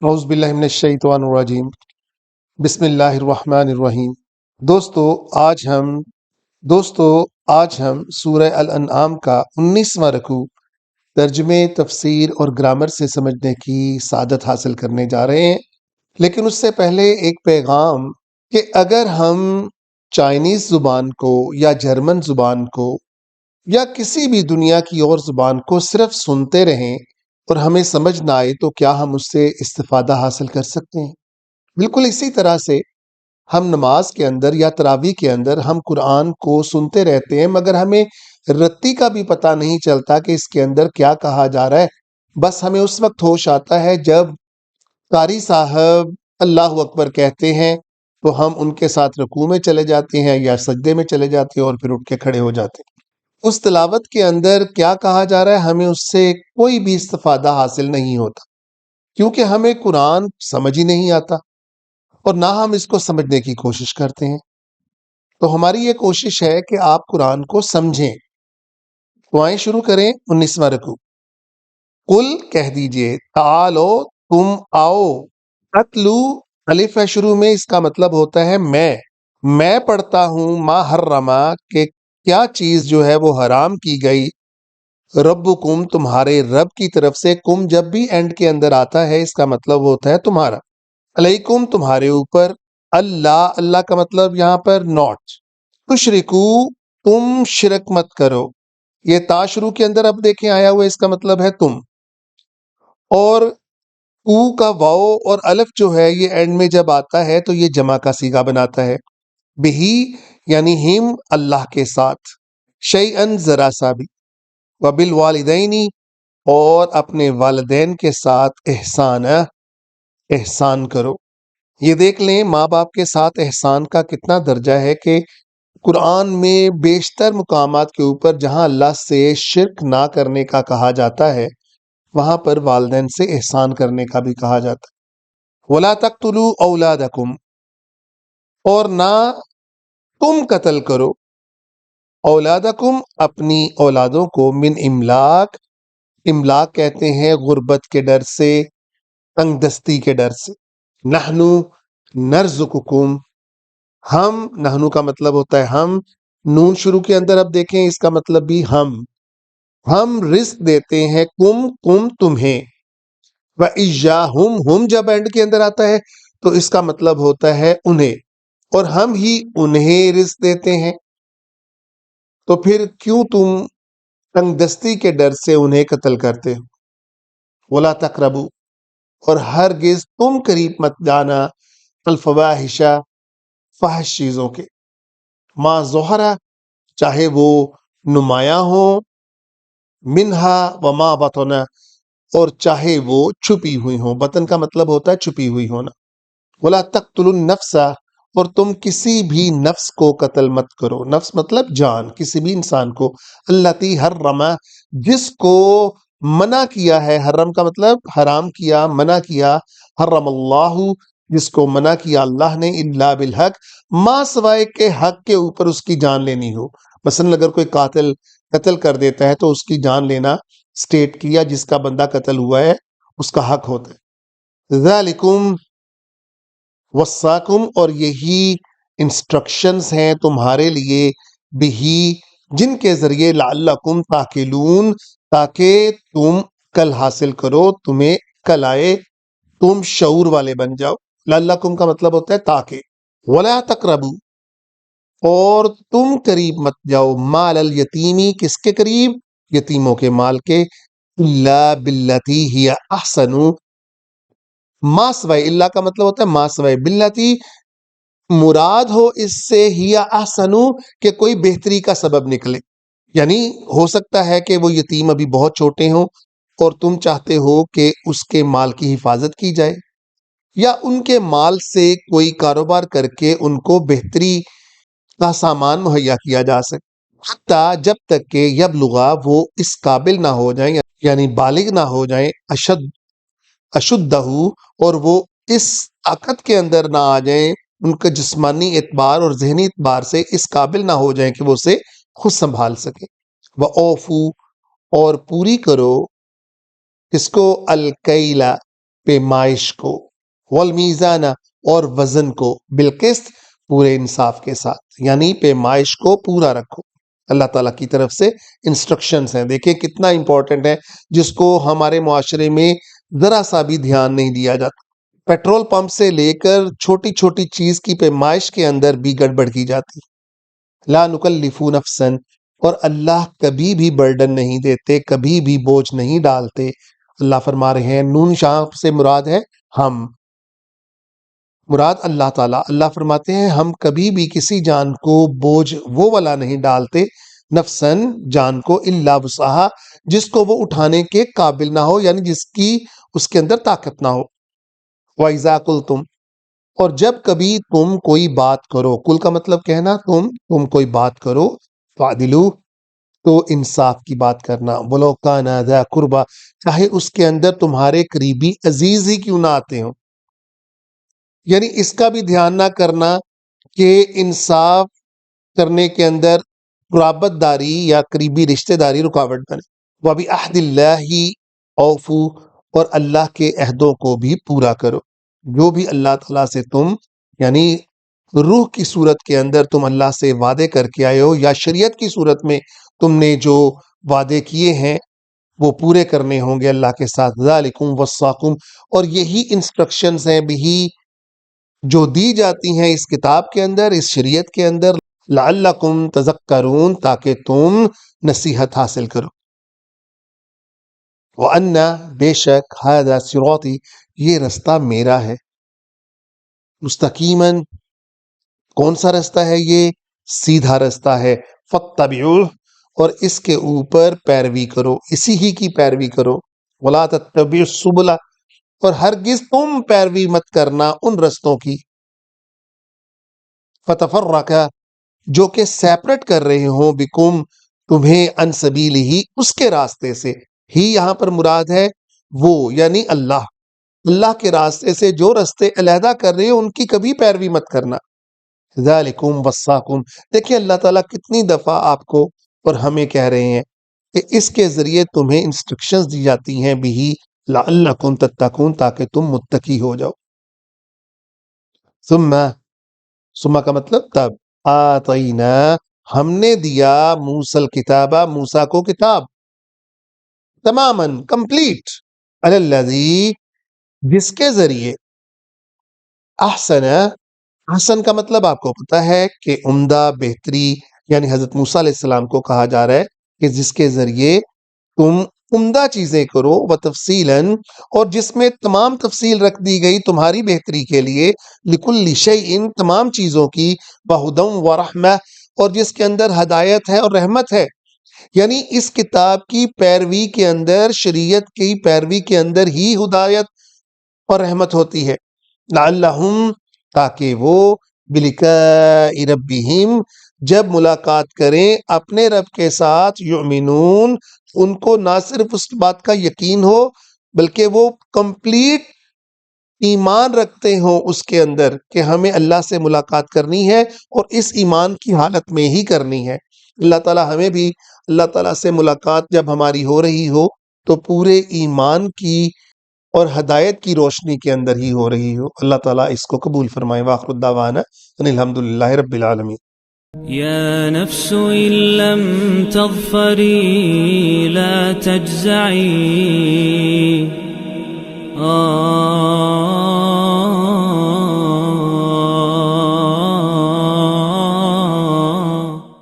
اعوذ باللہ من الشیطان الرجیم بسم اللہ الرحمن الرحیم۔ دوستو آج ہم سورہ الانعام کا 19واں رکوع ترجمے، تفسیر اور گرامر سے سمجھنے کی سعادت حاصل کرنے جا رہے ہیں۔ لیکن اس سے پہلے ایک پیغام کہ اگر ہم چائنیز زبان کو یا جرمن زبان کو یا کسی بھی دنیا کی اور زبان کو صرف سنتے رہیں اور ہمیں سمجھ نہ آئے تو کیا ہم اس سے استفادہ حاصل کر سکتے ہیں؟ بالکل اسی طرح سے ہم نماز کے اندر یا تراویح کے اندر ہم قرآن کو سنتے رہتے ہیں، مگر ہمیں رتی کا بھی پتہ نہیں چلتا کہ اس کے اندر کیا کہا جا رہا ہے۔ بس ہمیں اس وقت ہوش آتا ہے جب قاری صاحب اللہ اکبر کہتے ہیں تو ہم ان کے ساتھ رکوع میں چلے جاتے ہیں یا سجدے میں چلے جاتے ہیں اور پھر اٹھ کے کھڑے ہو جاتے ہیں۔ اس تلاوت کے اندر کیا کہا جا رہا ہے ہمیں اس سے کوئی بھی استفادہ حاصل نہیں ہوتا، کیونکہ ہمیں قرآن سمجھ ہی نہیں آتا اور نہ ہم اس کو سمجھنے کی کوشش کرتے ہیں۔ تو ہماری یہ کوشش ہے کہ آپ قرآن کو سمجھیں۔ تو آئیں شروع کریں 19واں رکوع۔ قل کہہ دیجئے، تعالو تم آؤ، اتلو الف ہے شروع میں، اس کا مطلب ہوتا ہے میں پڑھتا ہوں، ما حرما کہ کیا چیز جو ہے وہ حرام کی گئی، ربکم تمہارے رب کی طرف سے، کم جب بھی اینڈ کے اندر آتا ہے اس کا مطلب ہوتا ہے تمہارا، علیکم تمہارے اوپر، اللہ کا مطلب یہاں پر ناٹ، تشرکو تم شرک مت کرو، یہ تا شروع کے اندر اب دیکھیں آیا ہوا اس کا مطلب ہے تم، اور کو کا واو اور الف جو ہے یہ اینڈ میں جب آتا ہے تو یہ جمع کا صیغہ بناتا ہے، بہی یعنی ہم اللہ کے ساتھ، شیئن ذرا سا بھی، وبالوالدینی اور اپنے والدین کے ساتھ احسان کرو۔ یہ دیکھ لیں ماں باپ کے ساتھ احسان کا کتنا درجہ ہے کہ قرآن میں بیشتر مقامات کے اوپر جہاں اللہ سے شرک نہ کرنے کا کہا جاتا ہے وہاں پر والدین سے احسان کرنے کا بھی کہا جاتا ہے۔ وَلَا تَقْتُلُوا أَوْلَادَكُمْ اور نہ تم قتل کرو، اولادکم اپنی اولادوں کو، من املاق کہتے ہیں غربت کے ڈر سے، تنگ دستی کے ڈر سے، نحنو نرزقکم نحنو کا مطلب ہوتا ہے ہم، نون شروع کے اندر اب دیکھیں اس کا مطلب بھی ہم رزق دیتے ہیں، کم تمہیں، وَإِيَّاهُمْ ہم جب اینڈ کے اندر آتا ہے تو اس کا مطلب ہوتا ہے انہیں، اور ہم ہی انہیں رزق دیتے ہیں، تو پھر کیوں تم تنگ دستی کے ڈر سے انہیں قتل کرتے ہو۔ وَلَا تَقْرَبُوا اور ہرگز تم قریب مت جانا، الفواحش فحش چیزوں کے، ما ظہرا چاہے وہ نمایاں ہو، منہا وما بطن اور چاہے وہ چھپی ہوئی ہوں، بطن کا مطلب ہوتا ہے چھپی ہوئی ہونا، وَلَا تَقْتُلُوا النَّفْسَ اور تم کسی بھی نفس کو قتل مت کرو، نفس مطلب جان، کسی بھی انسان کو، التی حرم جس کو منع کیا ہے، حرم کا مطلب حرام کیا، منع کیا، حرم اللہ جس کو منع کیا اللہ نے، الا بالحق ما سوائے کے حق کے اوپر اس کی جان لینی ہو۔ مثلا اگر کوئی قاتل قتل کر دیتا ہے تو اس کی جان لینا سٹیٹ کیا جس کا بندہ قتل ہوا ہے اس کا حق ہوتا ہے۔ ذالکم وصاکم اور یہی انسٹرکشنز ہیں تمہارے لیے، بہی جن کے ذریعے، لعلکم تاکلون تاکہ تم کل حاصل کرو، تمہیں کل آئے، تم شعور والے بن جاؤ، لعلکم کا مطلب ہوتا ہے تاکہ، ولا تقربوا اور تم قریب مت جاؤ، مال الیتیمی کس کے قریب، یتیموں کے مال کے، الا باللتی ہی احسن ما سوائے، اللہ کا مطلب ہوتا ہے ما سوائے، باللتی مراد ہو اس سے ہی احسنو کہ کوئی بہتری کا سبب نکلے، یعنی ہو سکتا ہے کہ وہ یتیم ابھی بہت چھوٹے ہوں اور تم چاہتے ہو کہ اس کے مال کی حفاظت کی جائے یا ان کے مال سے کوئی کاروبار کر کے ان کو بہتری کا سامان مہیا کیا جا سکے، حتیٰ جب تک کہ یبلغا وہ اس قابل نہ ہو جائیں، یعنی بالغ نہ ہو جائیں، اشدہ اور وہ اس طاقت کے اندر نہ آ جائیں، ان کا جسمانی اعتبار اور ذہنی اعتبار سے اس قابل نہ ہو جائیں کہ وہ اسے خود سنبھال سکیں۔ وَأَوْفُوا اور پوری کرو، کس کو، الکیلا پیمائش کو، والمیزان اور وزن کو، بالقسط پورے انصاف کے ساتھ، یعنی پیمائش کو پورا رکھو۔ اللہ تعالیٰ کی طرف سے انسٹرکشنز ہیں، دیکھیں کتنا امپورٹنٹ ہے، جس کو ہمارے معاشرے میں ذرا سا بھی دھیان نہیں دیا جاتا۔ پیٹرول پمپ سے لے کر چھوٹی چھوٹی چیز کی پیمائش کے اندر بھی گڑبڑ کی جاتی۔ لا نکلف نفسا، اور اللہ کبھی بھی برڈن نہیں دیتے، کبھی بھی بوجھ نہیں ڈالتے۔ اللہ فرما رہے ہیں، نون شاہ سے مراد ہے ہم، مراد اللہ تعالیٰ۔ اللہ فرماتے ہیں ہم کبھی بھی کسی جان کو بوجھ وہ والا نہیں ڈالتے، نفسن جان کو، الا وسعہا جس کو وہ اٹھانے کے قابل نہ ہو، یعنی جس کی اس کے اندر طاقت نہ ہو۔ وَإِذَا قُلْتُمْ، اور جب کبھی تم کوئی بات کرو، کل کا مطلب کہنا، تم کوئی بات کرو، فَعْدِلُوا تو انصاف کی بات کرنا، وَلَوْ كَانَ ذَا قُرْبَى چاہے اس کے اندر تمہارے قریبی عزیز ہی کیوں نہ آتے ہوں۔ یعنی اس کا بھی دھیان نہ کرنا کہ انصاف کرنے کے اندر قرابت داری یا قریبی رشتہ داری رکاوٹ بنے۔ وَبِعَهْدِ اللَّهِ أَوْفُوا اور اللہ کے عہدوں کو بھی پورا کرو، جو بھی اللہ تعالیٰ سے تم یعنی روح کی صورت کے اندر تم اللہ سے وعدے کر کے آئے ہو، یا شریعت کی صورت میں تم نے جو وعدے کیے ہیں وہ پورے کرنے ہوں گے اللہ کے ساتھ۔ ذَلِكُمْ وَصَّاكُمْ اور یہی انسٹرکشنز ہیں بھی جو دی جاتی ہیں اس کتاب کے اندر، اس شریعت کے اندر، لعلکم تذکرون تاکہ تم نصیحت حاصل کرو۔ وَأَنَّ بے شک ھذا صراطی یہ رستہ میرا ہے، مستقیماً کون سا رستہ ہے؟ یہ سیدھا رستہ ہے، فاتبعوہ اور اس کے اوپر پیروی کرو، اسی ہی کی پیروی کرو۔ وَلَا تَتَّبِعُوا السُّبُلَ اور ہرگز تم پیروی مت کرنا ان رستوں کی، فَتَفَرَّقَ جو کہ سیپریٹ کر رہے ہوں، بکم تمہیں، عن سبیلہ اس کے راستے سے، ہی یہاں پر مراد ہے وہ یعنی اللہ کے راستے سے جو رستے علیحدہ کر رہے ہیں ان کی کبھی پیروی مت کرنا۔ ذالکم وصاکم دیکھیں اللہ تعالیٰ کتنی دفعہ آپ کو اور ہمیں کہہ رہے ہیں کہ اس کے ذریعے تمہیں انسٹرکشنز دی جاتی ہیں بھی لعلکم تتقون تاکہ تم متقی ہو جاؤ۔ ثم کا مطلب تب، آتینا ہم نے دیا موسیٰ الکتابہ موسیٰ کو کتاب، تماماً کمپلیٹ، علی الذی جس کے ذریعے، احسن کا مطلب آپ کو پتا ہے کہ عمدہ، بہتری، یعنی حضرت موسیٰ علیہ السلام کو کہا جا رہا ہے کہ جس کے ذریعے تم عمدہ چیزیں کرو، وتفصیلاً اور جس میں تمام تفصیل رکھ دی گئی تمہاری بہتری کے لیے، لکل شیء تمام چیزوں کی، وہدی ورحمہ اور جس کے اندر ہدایت ہے اور رحمت ہے، یعنی اس کتاب کی پیروی کے اندر، شریعت کی پیروی کے اندر ہی ہدایت اور رحمت ہوتی ہے۔ لعلہم تاکہ وہ بلقاء ربہم جب ملاقات کریں اپنے رب کے ساتھ، یؤمنون ان کو نہ صرف اس بات کا یقین ہو بلکہ وہ کمپلیٹ ایمان رکھتے ہوں اس کے اندر کہ ہمیں اللہ سے ملاقات کرنی ہے اور اس ایمان کی حالت میں ہی کرنی ہے۔ اللہ تعالیٰ ہمیں بھی اللہ تعالیٰ سے ملاقات جب ہماری ہو رہی ہو تو پورے ایمان کی اور ہدایت کی روشنی کے اندر ہی ہو رہی ہو۔ اللہ تعالیٰ اس کو قبول فرمائے۔ وآخر الدعوانا ان الحمدللہ رب العالمین۔ يا نفس إن لم تظفري لا تجزعي